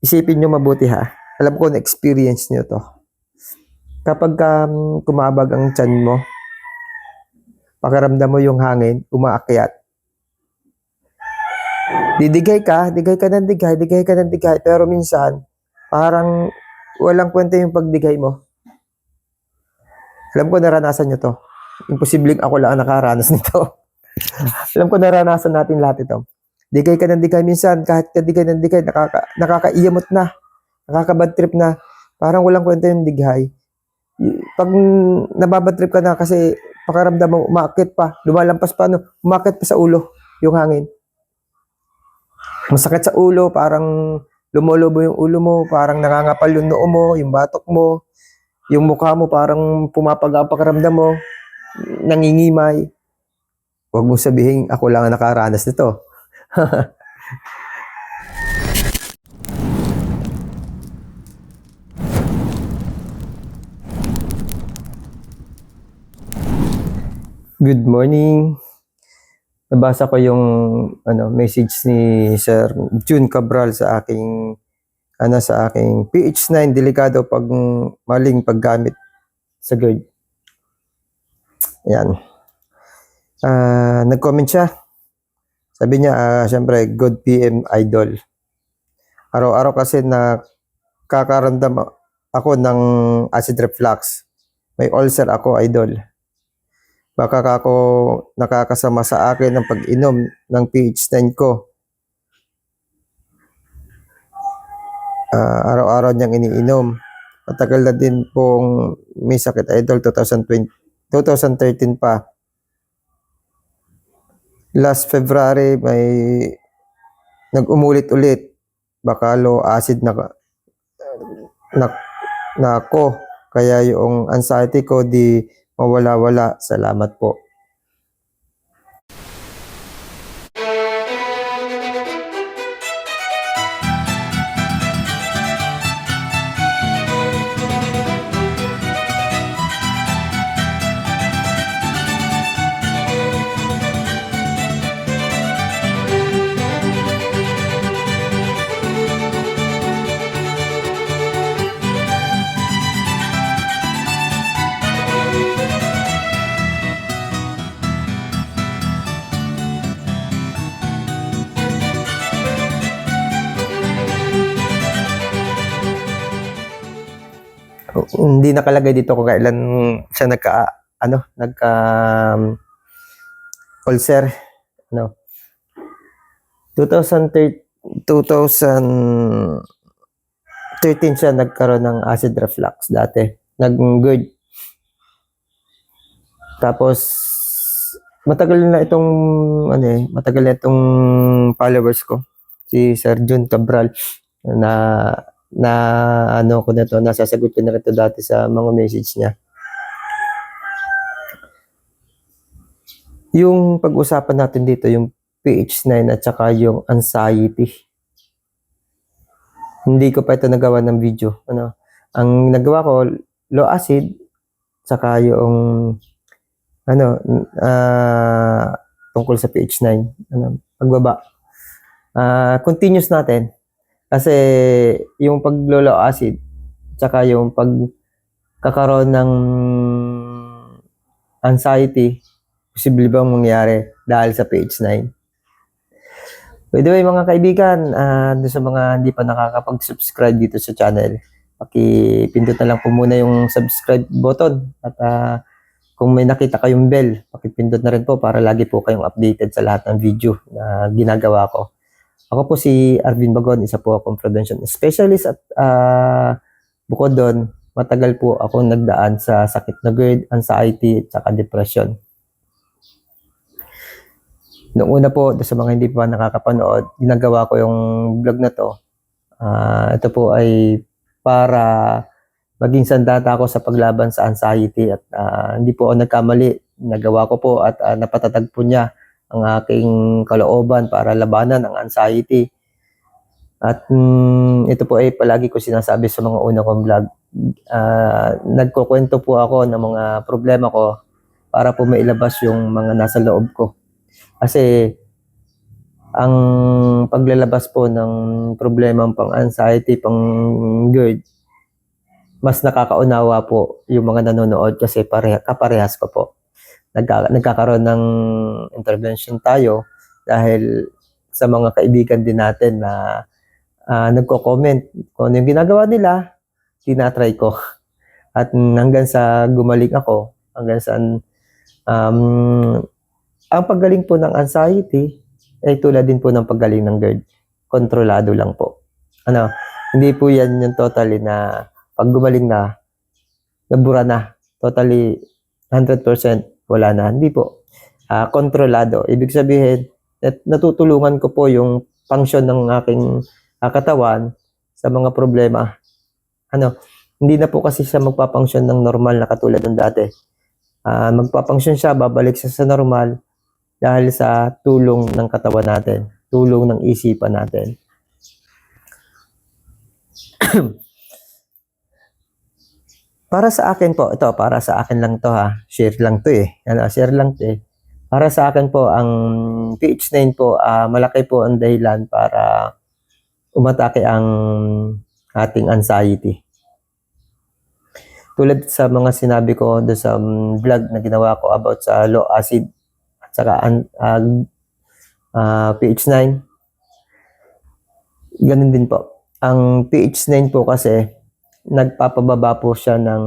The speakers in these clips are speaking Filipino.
isipin nyo mabuti ha. Alam ko na experience nyo to. Kapag kumabag ang tiyan mo, pakiramdam mo yung hangin, umaakyat. Digay ka ng digay, pero minsan, parang walang kwenta yung pagdigay mo. Alam ko naranasan nyo to. Imposibleng ako lang ang nakaranas nito. Alam ko naranasan natin lahat ito. Digay ka ng digay minsan, kahit kadigay ng digay, nakakaiyamot na, nakakabad trip na, parang walang kwenta yung digay. Pag nababad trip ka na kasi pakiramdam mo, umakit pa, lumalampas pa, umakit pa sa ulo yung hangin. Masakit sa ulo, parang lumulubo yung ulo mo, parang nangangapal yung noo mo, yung batok mo, yung mukha mo parang pumapaga ang pakiramdam mo, nangingimay. Huwag mong sabihin ako lang ang nakaranas nito. Good morning. Nabasa ko yung message ni Sir June Cabral sa aking PH9, delikado pag maling paggamit sa GERD. Yan. Nag-comment siya. Sabi niya, syempre, good PM idol. Araw-araw kasi nakakaramdam ako ng acid reflux. May ulcer ako, idol. Baka ako nakakasama sa akin ng pag-inom ng PH9 ko. Araw-araw niyang iniinom. Matagal na din pong may sakit, idol, 2013 pa. Last February may nag-umulit-ulit. Baka low acid na ako. Kaya yung anxiety ko di mawala-wala. Salamat po. Hindi nakalagay dito kung kailan siya ulcer. 2013 siya nagkaroon ng acid reflux dati. Nag-GERD. Tapos matagal na itong followers ko, si Sir June Cabral, nasasagot ko na rin ito dati sa mga message niya. Yung pag-usapan natin dito, yung PH9 at saka yung anxiety. Hindi ko pa ito nagawa ng video. Ang nagawa ko, low acid, saka yung tungkol sa PH9. Pagbaba. Continuous natin. Kasi yung pag-low acid, tsaka yung pagkakaroon ng anxiety, posible bang mangyari dahil sa PH9? By the way, mga kaibigan, doon sa mga hindi pa nakakapag-subscribe dito sa channel, pakipindot na lang po muna yung subscribe button. At kung may nakita kayong bell, pakipindot na rin po para lagi po kayong updated sa lahat ng video na ginagawa ko. Ako po si Arvin Bagon, isa po akong prevention specialist at bukod doon, matagal po akong nagdaan sa sakit na GERD, anxiety at saka depression. Noong una po, sa mga hindi pa nakakapanood, ginagawa ko yung vlog na to. Ito po ay para maging sandata ako sa paglaban sa anxiety at hindi po ako nagkamali. Nagawa ko po at napatatag po niya ang aking kalooban para labanan ang anxiety. At ito po ay palagi ko sinasabi sa mga una kong vlog. Nagkukwento po ako ng mga problema ko para po mailabas yung mga nasa loob ko. Kasi ang paglalabas po ng problemang pang-anxiety, pang-GERD, mas nakakaunawa po yung mga nanonood kasi kaparehas ko po. Nagkakaroon ng intervention tayo dahil sa mga kaibigan din natin na nagko-comment kung ano yung ginagawa nila, tinatry ko. At hanggang sa gumaling ako, hanggang sa ang paggaling po ng anxiety ay tulad din po ng paggaling ng GERD. Kontrolado lang po. Hindi po yan yung totally na pag gumaling na, nabura na. Totally 100% wala na. Hindi po. Kontrolado. Ibig sabihin, natutulungan ko po yung function ng aking katawan sa mga problema. Hindi na po kasi siya magpapunction ng normal na katulad ng dati. Magpapunction siya, babalik siya sa normal dahil sa tulong ng katawan natin, tulong ng isipan natin. Para sa akin po, ito, para sa akin lang to ha, share lang to eh. Share lang to eh. Para sa akin po, ang PH9 po, malaki po ang dahilan para umatake ang ating anxiety. Tulad sa mga sinabi ko doon sa vlog na ginawa ko about sa low acid at saka PH9, ganun din po. Ang PH9 po kasi, nagpapababa po siya ng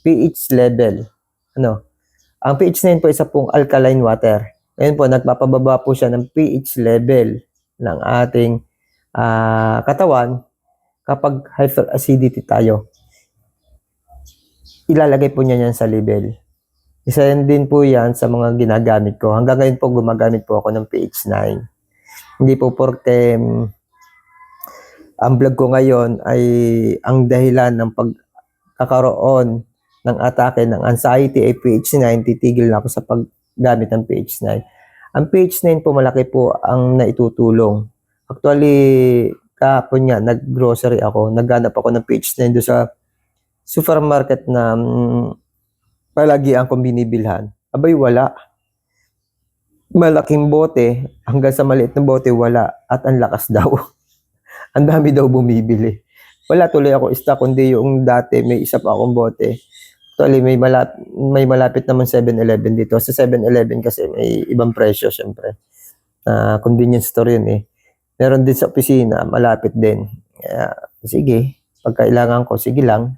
pH level. Ang PH9 po isa pong alkaline water. Ngayon po, nagpapababa po siya ng pH level ng ating katawan kapag hyperacidity tayo. Ilalagay po niya yan sa level. Isa din po yan sa mga ginagamit ko. Hanggang ngayon po, gumagamit po ako ng PH9. Hindi po porke ang vlog ko ngayon ay ang dahilan ng pagkakaroon ng atake ng anxiety ay PH9, titigil na ako sa paggamit ng PH9. Ang PH9 po, malaki po ang naitutulong. Actually, kahapon nga, nag-grocery ako, naghanap ako ng PH9 doon sa supermarket na palagi ang kong binibilhan. Abay, wala. Malaking bote, hanggang sa maliit na bote, wala. At ang lakas daw. Ang dami daw bumibili. Wala tuloy ako stock, kundi yung dati may isa pa akong bote. Actually, may malapit naman 7-Eleven dito. Sa 7-Eleven kasi may ibang presyo, syempre. Convenience store yun eh. Meron din sa opisina, malapit din. Sige, pag kailangan ko, sige lang.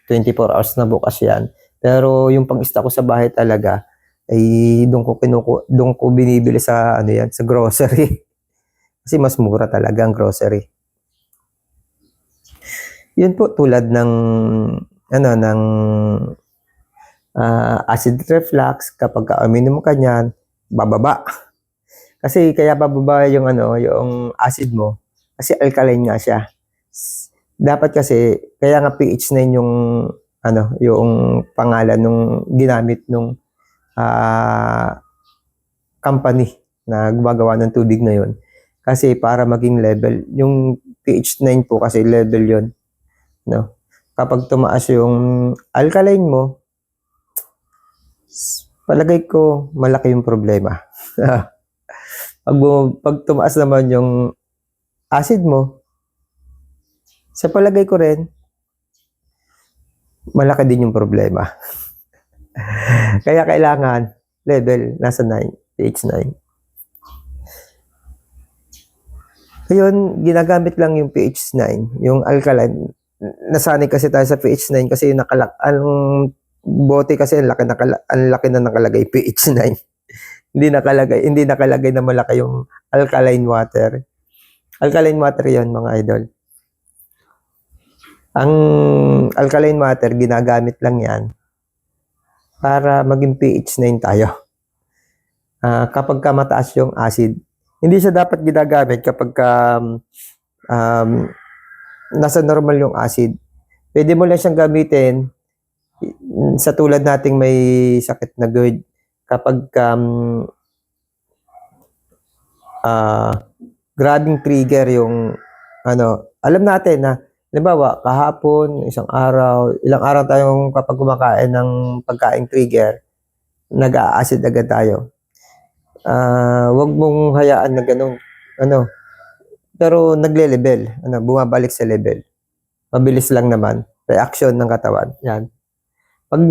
24 hours na bukas yan. Pero yung pang-stock ko sa bahay talaga, ay doon ko binibili sa, sa grocery. Kasi mas mura talaga ang grocery. Yun po, tulad ng acid reflux, kapag uminom ka niyan, bababa. Kasi kaya bababa yung acid mo, kasi alkaline nga siya. Dapat kasi, kaya nga PH9 yung pangalan nung ginamit nung company na gumagawa ng tubig na yun. Kasi para maging level, yung PH9 po kasi level yun. Kapag tumaas yung alkaline mo, palagay ko malaki yung problema. Pag tumaas naman yung acid mo, sa palagay ko rin, malaki din yung problema. Kaya kailangan level nasa 9, PH9. Ngayon, ginagamit lang yung PH9, yung alkaline. Nasanay kasi tayo sa PH9 kasi yung ang bote kasi ang laki na nakalagay PH9. hindi nakalagay na malaki yung alkaline water. Alkaline water 'yon, mga idol. Ang alkaline water ginagamit lang 'yan para maging PH9 tayo. Kapag mataas yung acid, hindi siya dapat ginagamit kapag nasa normal yung acid. Pwede mo lang siyang gamitin sa tulad nating may sakit na GERD. Kapag grabing trigger yung alam natin na halimbawa kahapon, ilang araw tayong kapag kumakain ng pagkain trigger, nag-a-acid agad tayo. wag mong hayaan na ganun, ano, pero nagle-level, ano, bumabalik sa level. Mabilis lang naman, reaction ng katawan, yan. Pag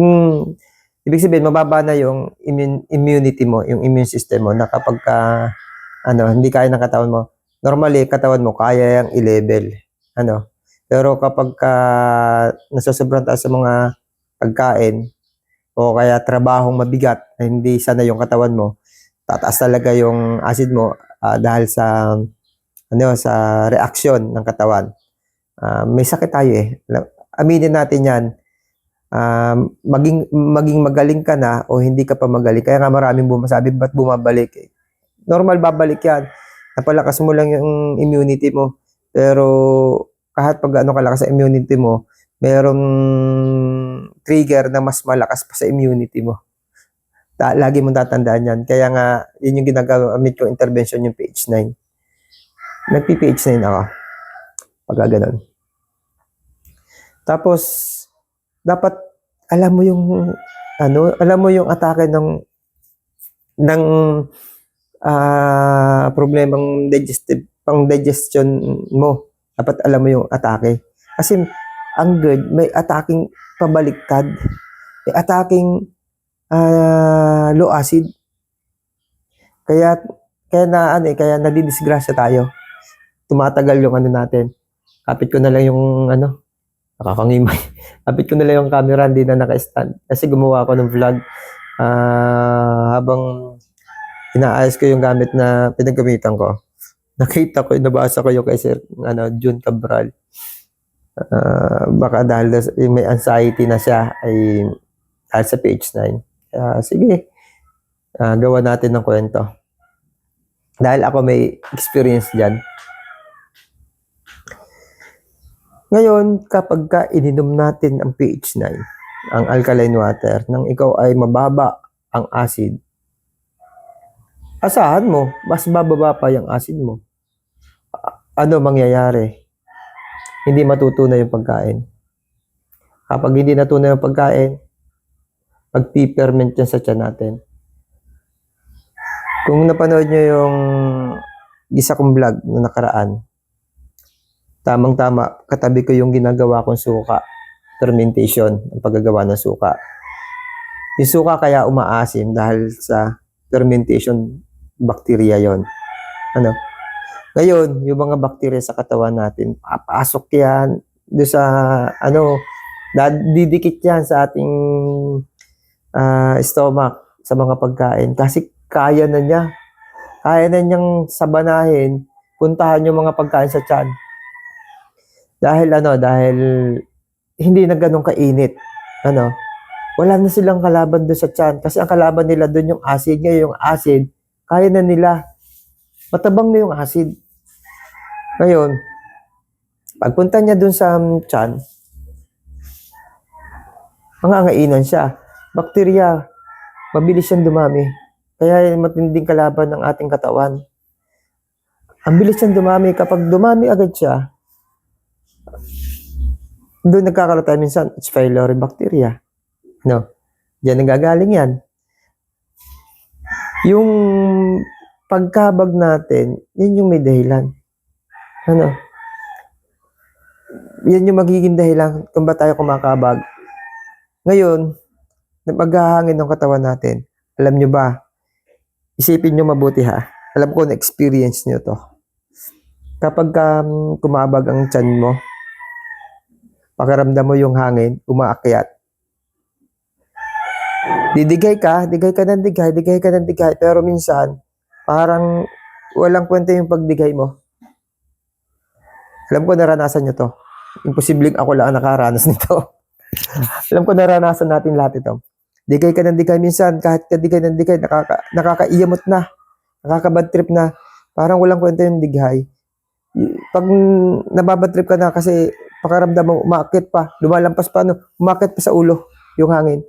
ibig sabihin mababa na yung immunity mo, yung immune system mo na kapagka ano, hindi kaya ng katawan mo. Normally, katawan mo kaya yang i-level, ano. Pero kapagka nasosobrang taas sa mga pagkain o kaya trabahong mabigat na hindi sanay yung katawan mo, tataas talaga yung acid mo dahil sa ano sa reaksyon ng katawan. May sakit tayo eh. Aminin natin 'yan. Maging magaling ka na o hindi ka pa magaling. Kaya nga maraming bumasabi, ba't bumabalik? Normal babalik 'yan. Napalakas mo lang yung immunity mo. Pero kahit pag ano kalakas sa immunity mo, merong trigger na mas malakas pa sa immunity mo. Lagi mong tatandaan yan. Kaya nga, yun yung ginagamit kong intervention yung pH 9. Nagpi-pH 9 ako. Pagka ganun. Tapos, dapat alam mo yung alam mo yung atake ng problemang digestion mo. Dapat alam mo yung atake. Kasi ang GERD, may attacking pabaliktad. May attacking low acid. Kaya kaya nadidisgrasya tayo. Tumatagal yung ano natin. Kapit ko na lang yung nakakangimay. Kapit ko na lang yung camera, hindi na naka-stand. Kasi gumawa ako ng vlog habang inaayos ko yung gamit na pinagamitan ko. Nakita ko, nabasa ko yung kay Sir June Cabral. Baka dahil may anxiety na siya ay dahil sa page 9. Sige, gawa natin ng kwento. Dahil ako may experience dyan. Ngayon, kapag ininom natin ang pH 9, ang alkaline water, nang ikaw ay mababa ang acid, asahan mo, mas bababa pa yung acid mo. Ano mangyayari? Hindi matutunaw yung pagkain. Kapag hindi natunaw yung pagkain, magpiperment yan sa tiyan natin. Kung napanood nyo yung isa kong vlog na nakaraan, tamang-tama, katabi ko yung ginagawa kong suka, fermentation, ang paggagawa ng suka. Yung suka kaya umaasim dahil sa fermentation bacteria yon. Ngayon, yung mga bacteria sa katawan natin, papasok yan doon sa didikit yan sa ating stomach, sa mga pagkain. Kasi kaya na niyang sabanahin, puntahan yung mga pagkain sa tiyan. Dahil hindi na ganun kainit. Wala na silang kalaban doon sa tiyan. Kasi ang kalaban nila doon yung acid. Ngayon yung acid, kaya na nila. Matabang na yung acid. Ngayon, pagpunta niya doon sa tiyan, mangangainan siya. Bakterya, mabilis siyang dumami. Kaya matinding kalaban ng ating katawan. Ang bilis siyang dumami. Kapag dumami agad siya, doon nagkakaroon tayo minsan, H. pylori bacteria. Diyan nagagaling yan. Yung pagkabag natin, yun yung may dahilan. Yan yung magiging dahilan kung ba tayo kumakabag. Ngayon, maghahangin ng katawan natin. Alam nyo ba? Isipin nyo mabuti ha. Alam ko na-experience nyo to. Kapag kumabag ang tiyan mo, pakiramdam mo yung hangin, umaakyat. Digay ka ng digay, pero minsan, parang walang kwenta yung pagdigay mo. Alam ko naranasan nyo to. Imposibleng ako lang ang nakaranas nito. Alam ko naranasan natin lahat ito. Digay ka ng digay minsan, kahit kadigay ng digay, nakakaiyamot na, nakakabad trip na, parang walang kwenta yung digay. Pag nababad trip ka na kasi pakiramdam mo, umakit pa, lumalampas pa, umakit pa sa ulo yung hangin.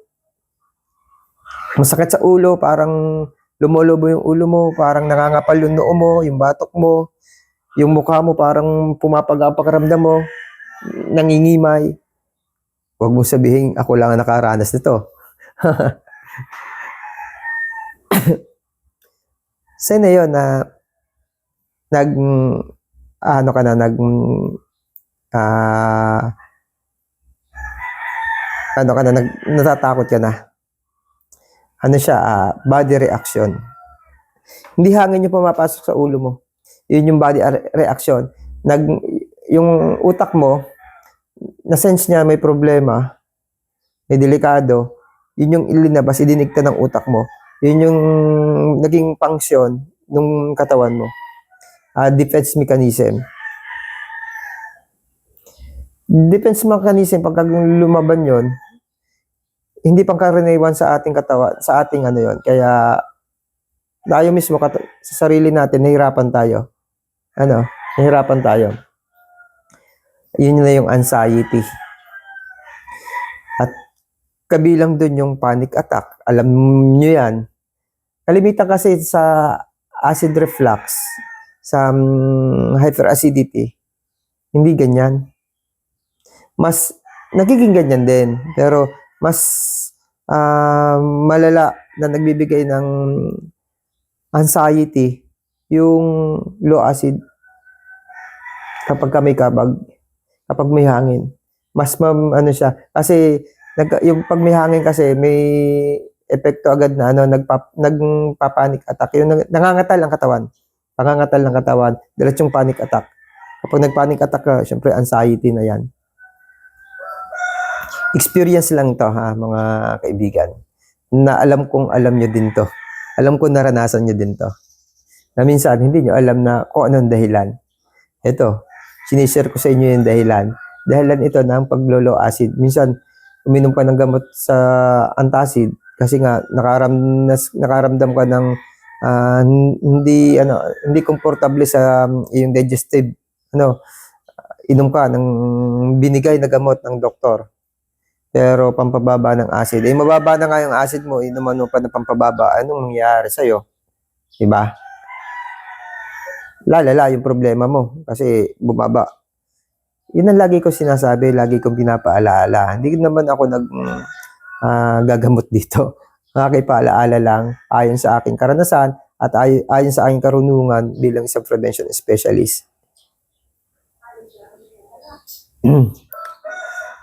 Masakit sa ulo, parang lumulubo yung ulo mo, parang nangangapal yung noo mo, yung batok mo, yung mukha mo parang pumapaga ang pakiramdam mo, nangingimay. Huwag mo sabihin, ako lang ang nakaranas nito. Sign na yun na nag, ano ka na, ah, ano ka na, natatakot ka na. Ano siya, body reaction. Hindi hangin yung pumapasok sa ulo mo. Yun yung body reaction. Yung utak mo, na-sense niya may problema, may delikado, yun yung ilinabas, idinikta ng utak mo. Yun yung naging function ng katawan mo. Defense mechanism. Defense mechanism, pagka lumaban yon, hindi pangkaraniwan sa ating katawan, sa ating ano yon. Kaya tayo mismo sa sarili natin, nahirapan tayo. Nahirapan tayo. Yun na yung anxiety. At kabilang dun yung panic attack. Alam nyo yan. Kalimitan kasi sa acid reflux, sa hyperacidity, hindi ganyan. Mas nagiging ganyan din. Pero mas malala na nagbibigay ng anxiety yung low acid kapag kapag may hangin. Mas ano siya. Kasi yung pag may hangin kasi may epekto agad na nagpa-panic attack. Yung nangangatal ang katawan. Pangangatal ng katawan, diretsong panic attack. Kapag nag-panic attack ka, syempre anxiety na yan. Experience lang to mga kaibigan. Na alam kong alam nyo din to. Alam ko naranasan nyo din to. Na minsan hindi nyo alam na kung anong dahilan. Ito, sinishare ko sa inyo yung dahilan. Dahilan ito ng paglo-low acid. Minsan, uminom ka ng gamot sa antacid kasi nga nakaramdam ka ng hindi komportable sa yung digestive. Inom ka ng binigay na gamot ng doktor. Pero pampababa ng acid. Mababa na nga yung acid mo, inuman mo pa na pampababa. Anong mangyayari sa'yo? Diba? Lalala yung problema mo kasi bumaba. Yun ang lagi ko sinasabi, lagi kong pinapaalaala. Hindi naman ako gagamot dito. Nakipaalaala lang ayon sa aking karanasan at ayon sa aking karunungan bilang isang prevention specialist.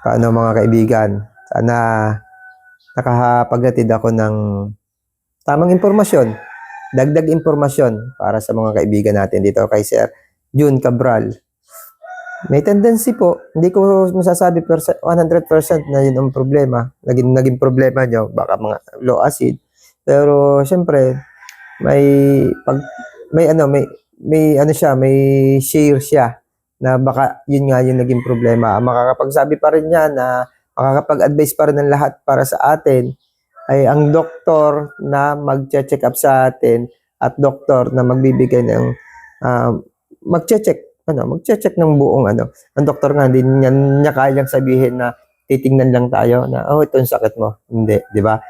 Paano mga kaibigan? Sana nakapaghatid ako ng tamang impormasyon, dagdag impormasyon para sa mga kaibigan natin dito kay Sir June Cabral. May tendency po, hindi ko masasabi 100% na yun ang problema. Naging problema nyo, baka mga low acid. Pero syempre, may share siya na baka yun nga yung naging problema. Makakapagsabi pa rin niya na makakapag-advise pa rin ng lahat para sa atin ay ang doktor na mag-check up sa atin at doktor na magbibigay ng mag-check ng buong Ang doktor nga hindi niya kayang sabihin na titingnan lang tayo na ito yung sakit mo. Hindi, di ba?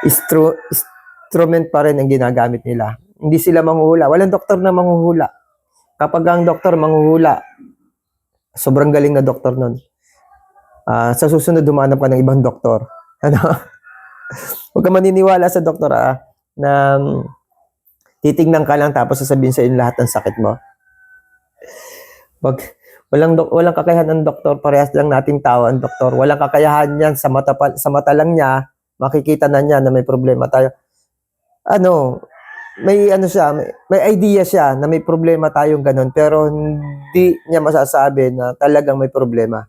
Instrument pa rin ang ginagamit nila. Hindi sila manghuhula. Walang doktor na manghuhula. Kapag ang doktor manghuhula, sobrang galing na doktor nun. Sa susunod, dumanap ka ng ibang doktor. Huwag ka maniniwala sa doktor na titingnan ka lang tapos sasabihin sa inyo lahat ng sakit mo. Walang kakayahan ng doktor, parehas lang nating tao ang doktor. Walang kakayahan niyan sa mata lang niya, makikita na niya na may problema tayo. May idea siya na may problema tayong ganun, pero hindi niya masasabi na talagang may problema.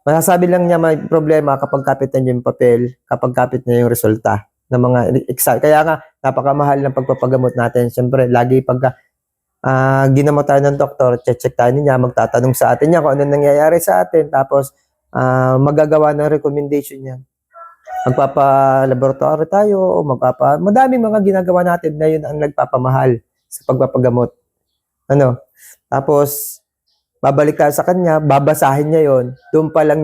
Masasabi lang niya may problema kapag kapit na niya yung papel, kapag kapit na yung resulta ng mga exam. Kaya nga, napakamahal ng pagpapagamot natin. Siyempre, lagi pagka ginamot tayo ng doktor, check tayo niya, magtatanong sa atin niya kung ano nangyayari sa atin, tapos magagawa ng recommendation niya. Magpapa-laboratory tayo, madami mga ginagawa natin na yun ang nagpapamahal sa pagpapagamot. Tapos, babalik tayo sa kanya, babasahin niya yon. Doon pa lang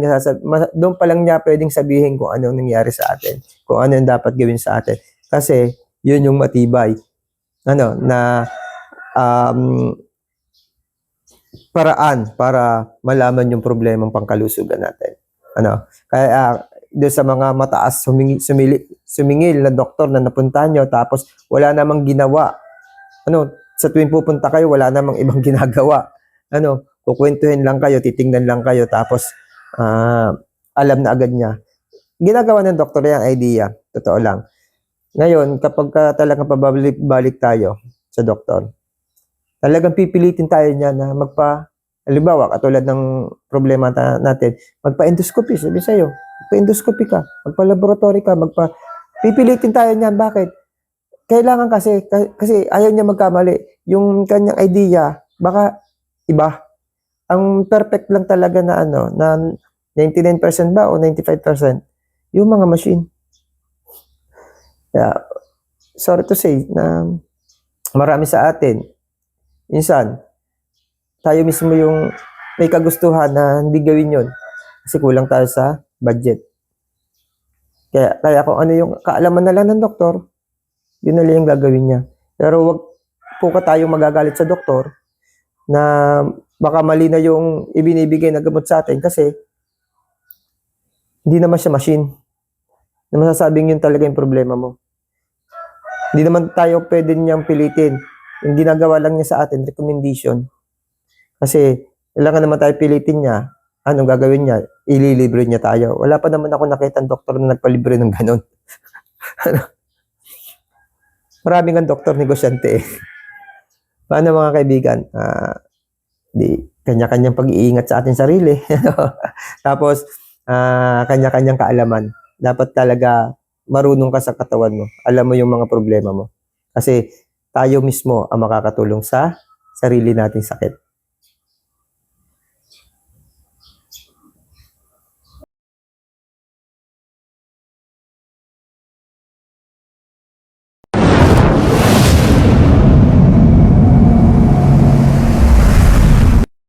niya pwedeng sabihin kung ano nangyari sa atin, kung ano yung dapat gawin sa atin. Kasi, yun yung matibay. Paraan para malaman yung problemang pangkalusugan natin. Kaya, doon sa mga mataas sumingil na doktor na napuntahan nyo tapos wala namang ginawa Ano, sa tuwing pupunta kayo, wala namang ibang ginagawa. Ano, kukwentuhin lang kayo, titingnan lang kayo, tapos alam na agad niya. Ginagawa ng doktor yung idea, totoo lang. Ngayon, kapag talagang pabalik-balik tayo sa doktor, talagang pipilitin tayo niya na halimbawa, katulad ng problema natin, magpa-endoscopy, sabi sa'yo, magpa-endoscopy ka, magpa-laboratory ka, pipilitin tayo niyan. Bakit? Kailangan kasi ayaw niya magkamali. Yung kanyang idea, baka iba. Ang perfect lang talaga na na 99% ba o 95%, yung mga machine. Kaya, sorry to say, na marami sa atin, minsan, tayo mismo yung may kagustuhan na hindi gawin yun kasi kulang tayo sa budget. Kaya kung ano yung kaalaman na lang ng doktor, yun na lang yung gagawin niya. Pero wag po ka tayong magagalit sa doktor na baka mali na yung ibinibigay na gamot sa atin kasi hindi naman siya machine na masasabing yun talaga yung problema mo. Hindi naman tayo pwede niyang pilitin. Yung ginagawa lang niya sa atin, recommendation. Kasi kailangan naman tayo pilitin niya. Anong gagawin niya? Ililibre niya tayo. Wala pa naman ako nakita ng doktor na nagpalibre ng ganun. Maraming ang doktor negosyante eh. Paano mga kaibigan? Di kanya-kanyang pag-iingat sa ating sarili. Tapos, kanya-kanyang kaalaman. Dapat talaga marunong ka sa katawan mo. Alam mo yung mga problema mo. Kasi tayo mismo ang makakatulong sa sarili nating sakit.